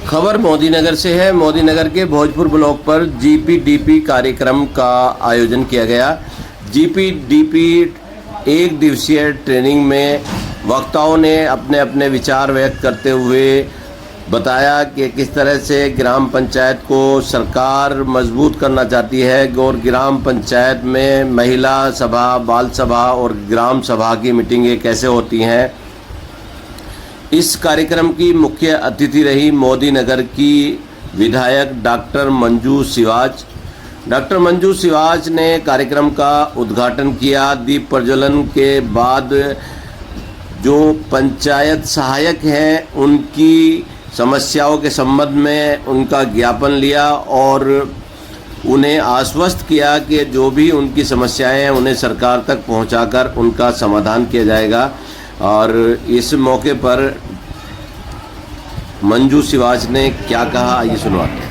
खबर मोदीनगर से है। मोदीनगर के भोजपुर ब्लॉक पर जीपीडीपी कार्यक्रम का आयोजन किया गया। जीपीडीपी एक दिवसीय ट्रेनिंग में वक्ताओं ने अपने अपने विचार व्यक्त करते हुए बताया कि किस तरह से ग्राम पंचायत को सरकार मजबूत करना चाहती है और ग्राम पंचायत में महिला सभा, बाल सभा और ग्राम सभा की मीटिंगें कैसे होती हैं। इस कार्यक्रम की मुख्य अतिथि रही मोदीनगर की विधायक डॉक्टर मंजू सिवाच। डॉक्टर मंजू सिवाच ने कार्यक्रम का उद्घाटन किया। दीप प्रज्वलन के बाद जो पंचायत सहायक हैं उनकी समस्याओं के संबंध में उनका ज्ञापन लिया और उन्हें आश्वस्त किया कि जो भी उनकी समस्याएं हैं उन्हें सरकार तक पहुंचाकर उनका समाधान किया जाएगा। और इस मौके पर मंजू सिवाच ने क्या कहा, आइए सुनवाते हैं।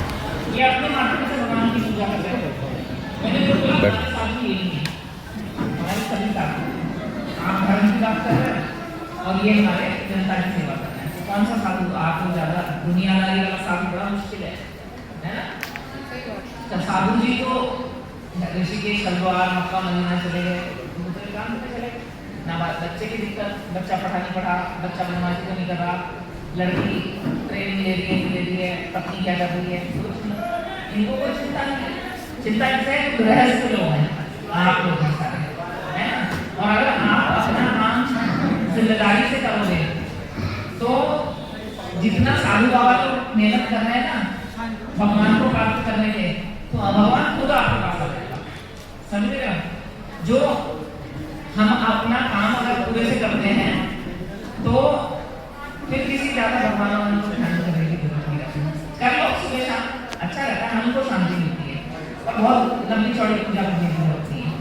और ये हमारे जनता की सेवा करना है। तो कौन सा साधु आपको ज्यादा दुनियादारी वाला साधु बड़ा मुश्किल है ना। जब साधु जी को ऋषिकेश, हरिद्वार, मक्का, मदीना चले गए, दूसरे काम में चले गए ना। बच्चे की दिक्कत, बच्चा पढ़ा नहीं पढ़ा, बच्चा बदमाशी तो नहीं कर रहा, लड़की ट्रेन ले रही है, पत्नी क्या कर रही है, इनको कोई चिंता नहीं है। चिंता इससे गृहस्थ लोग हैं, आप लोग है ना। और अगर आप अपना काम जिम्मेदारी से करोगे तो जितना साधु बाबा लोग मेहनत कर रहे हैं ना भगवान को प्राप्त करने के, तो भगवान खुद आपको प्राप्त करेगा। समझ रहे हो। जो हम अपना काम अगर पूरे से करते हैं तो फिर किसी ज्यादा भगवान को ध्यान करने की जरूरत नहीं रहती। कर लो सुबह शाम, अच्छा रहता है, हमको शांति मिलती है और बहुत लंबी चौड़ी पूजा करने की जरूरत नहीं है।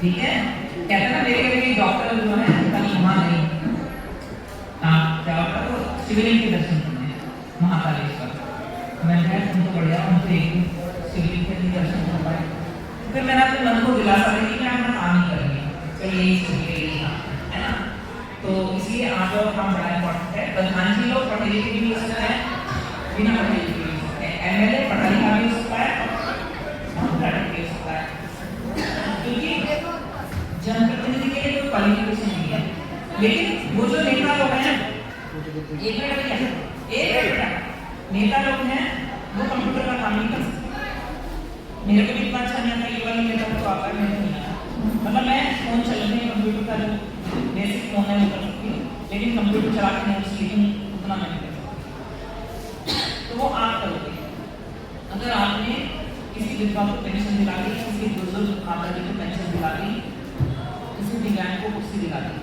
ठीक है। कहते हैं ना मेरे डॉक्टर जो है कल वहाँ नहीं, आप क्या करो शिवलिंग के दर्शन करने महाकालेश्वर। मैं कहा तुम तो बढ़िया, हम तो एक शिवलिंग के दर्शन कर पाए। फिर मैंने अपने मन को दिलासा दी कि मैं अपना काम ही करेंगे, चलिए यही है ना। तो इसलिए आप लोग काम बड़ा इम्पोर्टेंट है। प्रधान जी लोग पढ़े लिखे भी हो सकते हैं, बिना पढ़े लिखे भी हो सकते हैं, एमएलए पढ़ा लिखा भी हो सकता है, भी हो सकता है, क्योंकि जनप्रतिनिधि के लिए कोई क्वालिफिकेशन नहीं है। लेकिन वो जो नेता लोग हैं, एक नेता लोग हैं वो कंप्यूटर का काम नहीं कर सकते। मेरे को भी इतना अच्छा नहीं आता, ये वाला नेता तो आता है, मेरे को नहीं आता। मतलब मैं फोन चलाने में कंप्यूटर का जो बेसिक फोन है वो कर सकती हूँ, लेकिन कंप्यूटर चला के नोट्स लिखूँ उतना मैं नहीं कर सकती। तो वो आप करोगे अगर आपने किसी विधवा को पेंशन दिला दी, किसी बुजुर्ग माता जी को पेंशन दिला दी, किसी दिव्यांग को कुर्सी दिला दी,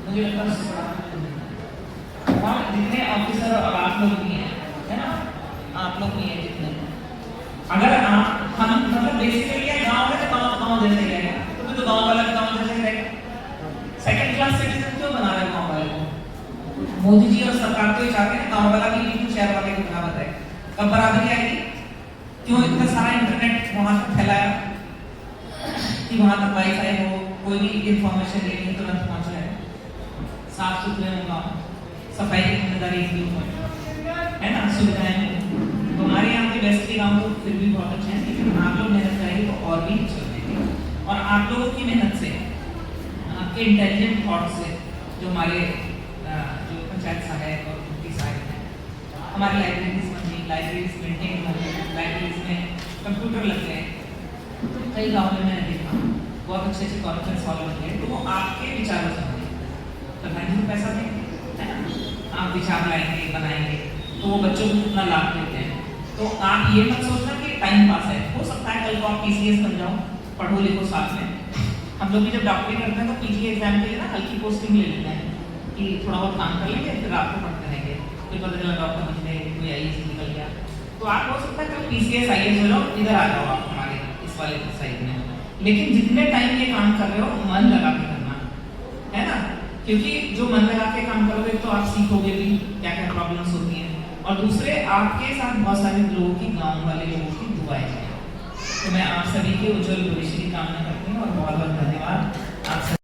मुझे लगता है उससे बड़ा और जितने ऑफिसर और आप लोग भी हैं, है ना, आप लोग भी हैं जितने, अगर आप हम मतलब बेसिकली गाँव में तो गाँव जैसे रहेगा, तो गाँव वाला गाँव जैसे रहेगा। सेकंड क्लास सिटीजन क्यों बना रहे गाँव वाले को? मोदी जी और सरकार तो ये चाहते हैं गाँव वाला भी बिल्कुल शहर वाले के बराबर है। कब बराबरी आएगी? क्यों इतना सारा इंटरनेट वहाँ तक फैलाया कि वहाँ तक वाईफाई हो, कोई भी इंफॉर्मेशन लेनी है तुरंत पहुँच रहे हैं, साफ सुथरे होगा, सफाई की जिम्मेदारी है ना, सुविधाएं। तो हमारे यहाँ के वैसे गाँव तो फिर भी बहुत अच्छे हैं, लेकिन आप लोग मेहनत करेंगे तो और भी अच्छे होंगे। और आप लोगों की मेहनत से, आपके इंटेलिजेंट थॉट से, जो हमारे जो पंचायत सहायक और उनकी सहायक हैं, हमारी लाइब्रेरीज बनी, लाइब्रेरीज मेंटेन होंगी, लाइब्रेरीज में कंप्यूटर लग गए, कई गाँव में मैंने देखा बहुत अच्छे अच्छे कॉन्फ्रेंस हॉल बन गए। तो वो आपके विचारों से बने, प्रधान जी को पैसा देंगे, है ना, आप विचार लाएंगे, बनाएंगे, तो वो बच्चों को कितना लाभ देते हैं। तो आप ये मत सोचना कि टाइम पास है, हो सकता है कल को आप पीसीएस बन जाओ, पढ़ो लिखो साथ में। हम लोग भी जब डॉक्टरी करते हैं तो पीजी एग्जाम के लिए ना हल्की पोस्टिंग ले लेते हैं कि थोड़ा बहुत काम कर लेंगे, फिर रात को पढ़ते रहेंगे, फिर पता चला डॉक्टर बन गए, कोई आईएएस निकल गया। तो आप हो सकता है कल पीसीएस आईएएस हो जाओ, इधर आ जाओ आप हमारे इस वाले साइड में। लेकिन जितने टाइम ये काम कर रहे हो मन लगा के करना, है ना, क्योंकि जो मन लगा के काम करोगे तो आप सीखोगे भी क्या क्या प्रॉब्लम्स होती हैं, और दूसरे आपके साथ बहुत सारे लोगों की, गाँव वाले लोगों की दुआएं हैं। तो मैं आप सभी के उज्जवल भविष्य की कामना करती हूँ और बहुत बहुत धन्यवाद आप सभी।